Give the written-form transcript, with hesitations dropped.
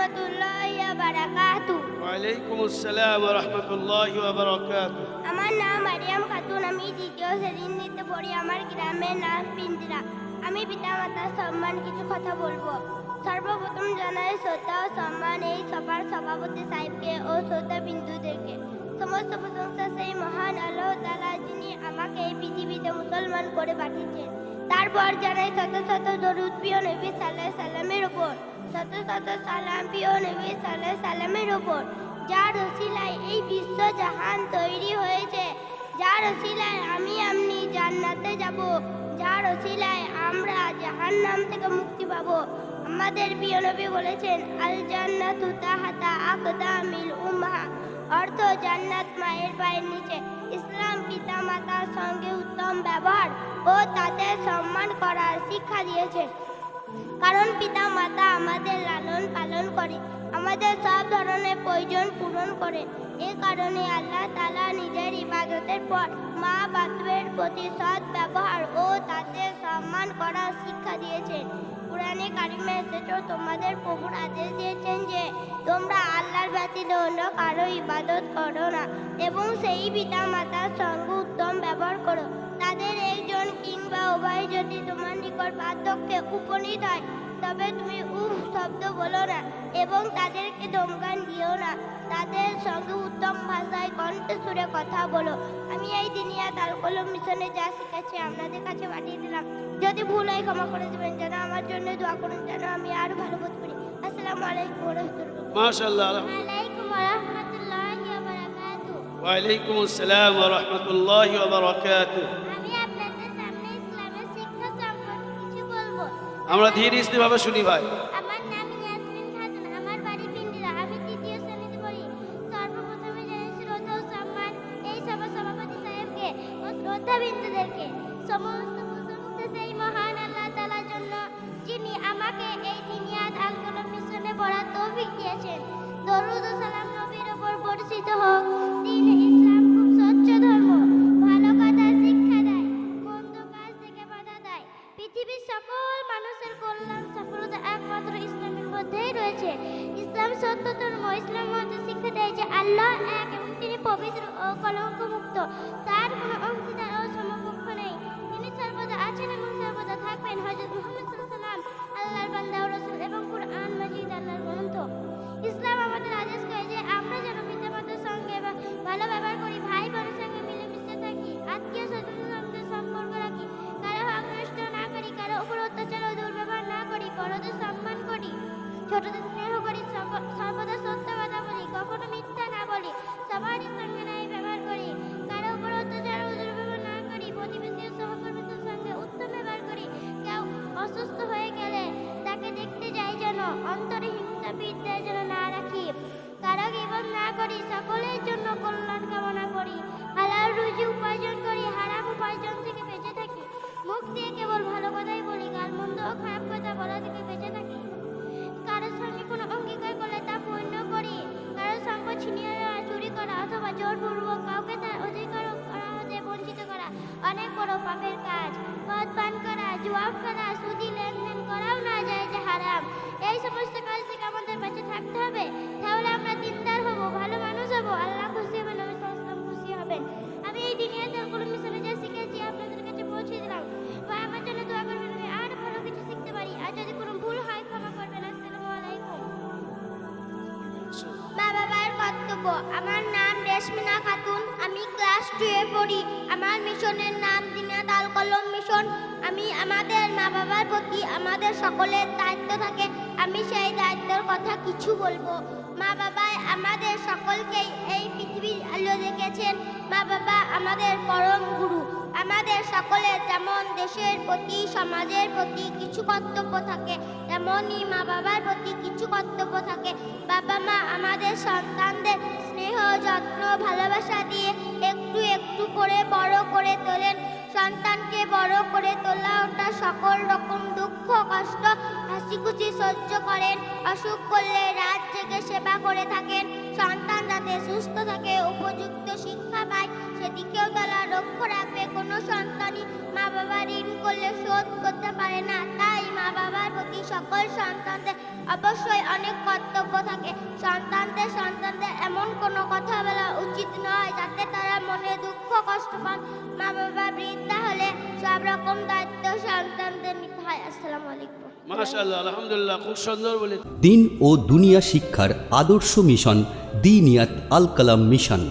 রাহমাতুল্লাহি ওয়া বারাকাতুহু। ওয়ালাইকুম আসসালাম ওয়া রাহমাতুল্লাহি ওয়া বারাকাতুহু। আমার নাম মারিয়াম খাতুন, আমি দ্বিতীয় শ্রেণীতে পড়ি। আমার গ্রামের নাম পিঞ্জরা। আমি পিতামাতার সম্মান কিছু কথা বলবো। সর্বপ্রথম জানাই শ্রদ্ধা ও সম্মান এই সভার সভাপতি সাহেবকে ও শ্রদ্ধা বিন্দুদেরকে। সমস্ত প্রশংসা সেই মহান আল্লাহ তাআলা, যিনি আমাকে এই পৃথিবীতে মুসলমান করে পাঠিয়েছেন। তারপর জানাই শত শত দরুদ প্রিয় নবী সাল্লাল্লাহু আলাইহি সাল্লামের উপর, শত শত সালাম প্রিয় নবী সাল্লাল্লাহু আলাইহি সাল্লামের উপর, যার ওসিলায় এই বিশ্ব জাহান তৈরি হয়েছে, যার ওসিলায় আমি আপনি জান্নাতে যাব, যার ওসিলায় আমরা জাহান্নাম থেকে মুক্তি পাবো। আমাদের প্রিয় নবী বলেছেন, আল জান্নাতু তাহতা আকদামিল উম্মাহ, অর্থ জান্নাত মায়ের পায়ের নিচে। ইসলাম পিতা মাতার সঙ্গে উত্তম ব্যবহার ও তাদের সম্মান করার শিক্ষা দিয়েছে। কারণ পিতা মাতা আমাদের লালন পালন করে, আমাদের সব ধরনের প্রয়োজন পূরণ করে। এ কারণে আল্লাহ তাআলা নিজের ইবাদতের পর মা বাবার প্রতি সৎ ব্যবহার ও তাদের সম্মান করার শিক্ষা দিয়েছেন। কুরআনে কারিমে এসেছে, তোমাদের প্রভুর আদেশ দিয়েছেন যে তোমরা আল্লাহর ব্যতীত অন্য কারো ইবাদত করো না এবং সেই পিতা মাতার সঙ্গে উত্তম ব্যবহার করো। তাদের একজন কিংবা উভয় যদি তোমার নিকট বার্ধক্যে উপনীত হয়, তবে তুমি উফ শব্দ বলো না এবং তাদেরকে ধমকান দিও না। তাদের সঙ্গে উত্তম ভাষায় কণ্ঠস্বরে কথা বলো। আমি এই দিনিয়াত আল কলম মিশনে যা শিখেছি আপনাদের কাছে পাঠিয়ে দিলাম। যদি ভুল হয় ক্ষমা করে দেবেন, যেন আমার জন্য দোয়া করুন, যেন আমি আরো ভালো বোধ করি। আসসালামু আলাইকুম ওয়া রাহমাতুল্লাহ। মাশাআল্লাহ। ওয়ালাইকুম ওয়া রাহমাতুল্লাহি ওয়া বারাকাতুহু। ওয়ালাইকুম আসসালাম ওয়া রাহমাতুল্লাহি ওয়া বারাকাতুহু। আমি আপনাদের সামনে ইসলামের শিক্ষা সম্পর্কে কিছু বলবো। আমরা ধীরে স্থিরভাবে শুনি ভাই। আমার নাম ইয়াসমিন খাতুন, আমার বাড়ি পিঞ্জরা, আমি তৃতীয় শ্রেণীতে পড়ি। সর্বপ্রথমে জানাই শ্রদ্ধা ও সম্মান এই সভার সভাপতি সাহেবকে ও শ্রদ্ধা বিন্দুদেরকে। সমস্ত প্রশংসা সেই মহান আল্লাহ তাআলার জন্য, যিনি আমাকে এই দিনিয়াত আল কলম মিশনে পড়ার তৌফিক দিয়েছেন। দরুদ ও সালাম নবীর উপর বর্ষিত হোক। দ্বীন ইসলাম খুব স্বচ্ছ ধর্ম, ভালো কথা শিক্ষা দেয়, মন্দ কাজ থেকে বাধা দেয়। পৃথিবীর সকল মানুষের কল্যাণ সফলতা একমাত্র ইসলামের মধ্যেই রয়েছে। ইসলাম সত্য ধর্ম। ইসলাম আমাদের শিক্ষা দেয় যে আল্লাহ এক এবং তিনি পবিত্র ও কলঙ্ক মুক্ত। তার কোনো অংশীদার ও সমকক্ষ নেই। তিনি সর্বদা আছেন এবং সর্বদা থাকবেন। হযরত মুহাম্মদ সাল্লাল্লাহু আলাইহি ওয়াসাল্লাম আল্লাহর বান্দা ও রাসূল এবং কুরআন মাজিদ আল্লাহর গ্রন্থ। ইসলাম আমাদের আদেশ করে যে আমরা যেন পিতামাতার সঙ্গে ভালো ব্যবহার করি, ভাই বোনের সঙ্গে মিলেমিশে থাকি, আত্মীয় স্বজনের সঙ্গে সম্পর্ক রাখি, কারো হক নষ্ট না করি, কারো উপর অত্যাচার ও দুর্ব্যবহার না করি, বড়দের সম্মান করি, ছোটদের স্নেহ করি, সর্বদা সত্য কথা বলি, কখনো মিথ্যা না বলি, সবারই সঙ্গে ন্যায় ব্যবহার করি, কারো উপর অত্যাচার ও দুর্ব্যবহার না করি, প্রতিবেশী ও সহকর্মীদের সঙ্গে উত্তম ব্যবহার করি। কেউ অসুস্থ হয়ে গেলে তাকে দেখতে যাই যেন, অন্তরে হিংসা বিদ্বেষ যেন না রাখি, কারো গীবত না করি, সকলের জন্য কল্যাণ কামনা করি, হালাল রুজি উপার্জন করি, হারাম উপার্জন থেকে বেঁচে থাকি, মুখ দিয়ে কেবল ভালো কথাই বলি, গালমন্দ ও খারাপ কথা বলা থেকে বেঁচে থাকি, কারোর সঙ্গে কোনো অঙ্গীকার করলে তা পূর্ণ করি, কারোর সম্পদ ছিনিয়ে নেওয়া, চুরি করা অথবা জোরপূর্বক কাউকে তার অধিকার করা হতে বঞ্চিত করা অনেক বড় পাপের কাজ। মদ পান করা, জুয়া খেলা, সুদি লেনদেন করাও না যায় যে হারাম। এই সমস্ত কাজ থেকে আমাদের বেঁচে থাকতে হবে। তাহলে আমরা দিনদার হব, ভালো মানুষ হব, আল্লাহ খুশি হবেন, নবী সাল্লাল্লাহু আলাইহি ওয়াসাল্লাম খুশি হবেন। আমি এই দুনিয়াতে কোনো মিশনে যা শিখেছি আপনাদের কাছে পৌঁছে দিলাম। ভাই আমার জন্য দোয়া করবেন, আমি আর ভালো কিছু শিখতে পারি। আর যদি কোনো ভুল হয় ক্ষমা করবেন। আসসালামু আলাইকুম। মা বাবার কর্তব্য। আমার নাম রেশমিনা খাতুন, আমি ক্লাস 2 এ পড়ি। আমার মিশনের নাম দিনাত আল কলম মিশন। আমি আমাদের মা বাবার প্রতি আমাদের সকলের দায়িত্ব থাকে। আমি সেই দায়িত্বের কথা কিছু বলবো। মা বাবা আমাদের সকলকেই এই পৃথিবীর আলো দেখেছেন। মা বাবা আমাদের পরম গুরু। আমাদের সকলের যেমন দেশের প্রতি সমাজের প্রতি কিছু কর্তব্য থাকে, তেমনই মা বাবার প্রতি কিছু কর্তব্য থাকে। বাবা মা আমাদের সন্তানদের স্নেহ যত্ন ভালোবাসা দিয়ে একটু একটু করে বড় করে তোলেন। সন্তানকে বড় করে তোলা ওটা সকল রকম দুঃখ কষ্ট হাসি খুশি সহ্য করেন। অসুখ করলে রাত জেগে সেবা করে থাকেন। সন্তান যাতে সুস্থ থাকে, উপযুক্ত শিক্ষা পায়, সেদিকেও তারা লক্ষ্য রাখবে। কোনো সন্তানই মা বাবা ঋণ করলে শোধ করতে পারে না। তাই মা বাবার প্রতি সকল সন্তানদের অবশ্যই অনেক কর্তব্য থাকে। সন্তানদের এমন কোনো কথা বলা উচিত নয় যাতে তারা মনে দুঃখ কষ্ট পান। মা বাবা বৃদ্ধা হলে সব রকম দায়িত্ব সন্তানদের নিতে হয়। আসসালামু আলাইকুম। মাশাআল্লাহ, আলহামদুলিল্লাহ, খুব সুন্দর বলে। দিন ও দুনিয়া শিক্ষার আদর্শ মিশন দিনিয়াত আল কালাম মিশন।